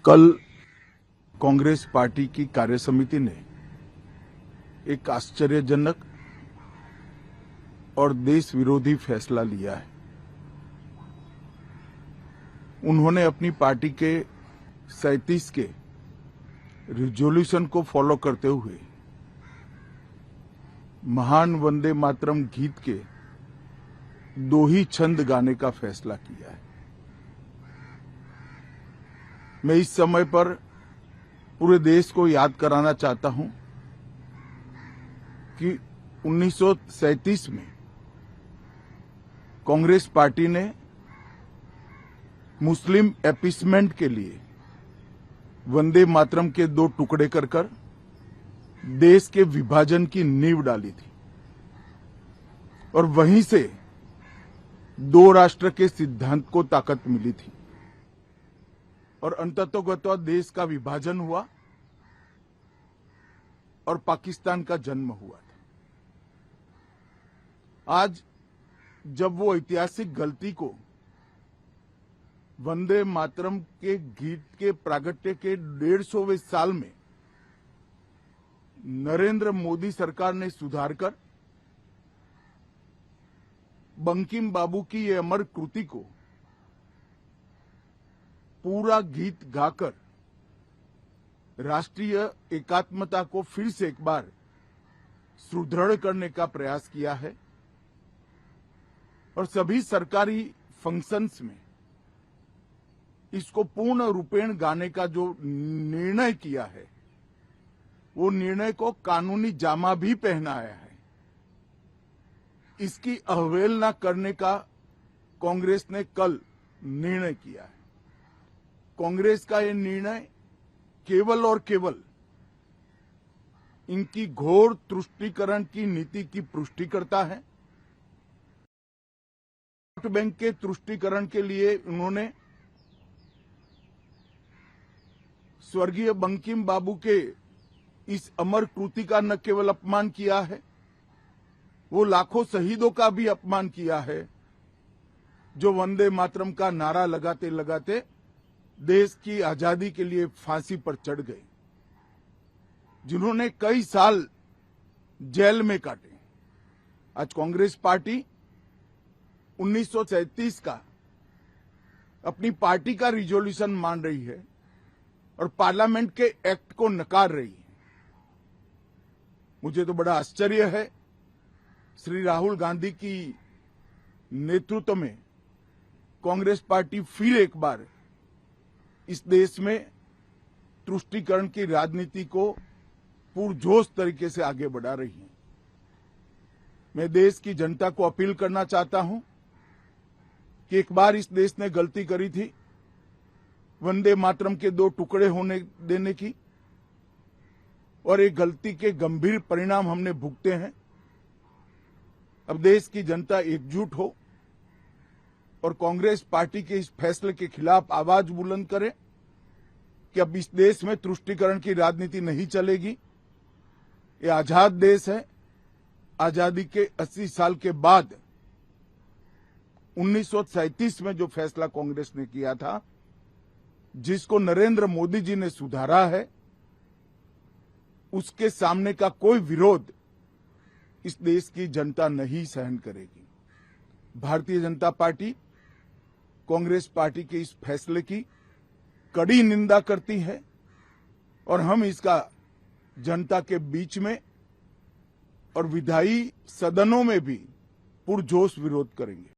कल कांग्रेस पार्टी की कार्यसमिति ने एक आश्चर्यजनक और देश विरोधी फैसला लिया है। उन्होंने अपनी पार्टी के 37 के रिजोल्यूशन को फॉलो करते हुए महान वंदे मातरम गीत के 2 ही छंद गाने का फैसला किया है। मैं इस समय पर पूरे देश को याद कराना चाहता हूं कि 1937 में कांग्रेस पार्टी ने मुस्लिम अपीसमेंट के लिए वंदे मातरम के 2 टुकड़े कर देश के विभाजन की नींव डाली थी और वहीं से 2 राष्ट्र के सिद्धांत को ताकत मिली थी और अंततोगत्वा देश का विभाजन हुआ और पाकिस्तान का जन्म हुआ था। आज जब वो ऐतिहासिक गलती को वंदे मातरम के गीत के प्रागट्य के 150वें साल में नरेंद्र मोदी सरकार ने सुधार कर बंकिम बाबू की ये अमर कृति को पूरा गीत गाकर राष्ट्रीय एकात्मता को फिर से एक बार सुदृढ़ करने का प्रयास किया है और सभी सरकारी फंक्शंस में इसको पूर्ण रूपेण गाने का जो निर्णय किया है वो निर्णय को कानूनी जामा भी पहनाया है। इसकी अवहेलना करने का कांग्रेस ने कल निर्णय किया है। कांग्रेस का ये निर्णय केवल और केवल इनकी घोर तुष्टीकरण की नीति की पुष्टि करता है। वोट बैंक के तुष्टीकरण के लिए उन्होंने स्वर्गीय बंकिम बाबू के इस अमर कृति का न केवल अपमान किया है, वो लाखों शहीदों का भी अपमान किया है जो वंदे मातरम का नारा लगाते लगाते देश की आजादी के लिए फांसी पर चढ़ गए, जिन्होंने कई साल जेल में काटे। आज कांग्रेस पार्टी 1937 का अपनी पार्टी का रिजोल्यूशन मान रही है और पार्लियामेंट के एक्ट को नकार रही है। मुझे तो बड़ा आश्चर्य है, श्री राहुल गांधी की नेतृत्व में कांग्रेस पार्टी फिर एक बार इस देश में तुष्टीकरण की राजनीति को पुरजोश तरीके से आगे बढ़ा रही है। मैं देश की जनता को अपील करना चाहता हूं कि एक बार इस देश ने गलती करी थी वंदे मातरम के 2 टुकड़े होने देने की और एक गलती के गंभीर परिणाम हमने भुगते हैं। अब देश की जनता एकजुट हो और कांग्रेस पार्टी के इस फैसले के खिलाफ आवाज बुलंद करे कि अब इस देश में तुष्टीकरण की राजनीति नहीं चलेगी। ये आजाद देश है। आजादी के 80 साल के बाद 1937 में जो फैसला कांग्रेस ने किया था, जिसको नरेंद्र मोदी जी ने सुधारा है, उसके सामने का कोई विरोध इस देश की जनता नहीं सहन करेगी। भारतीय जनता पार्टी कांग्रेस पार्टी के इस फैसले की कड़ी निंदा करती है और हम इसका जनता के बीच में और विधायी सदनों में भी पुरजोश विरोध करेंगे।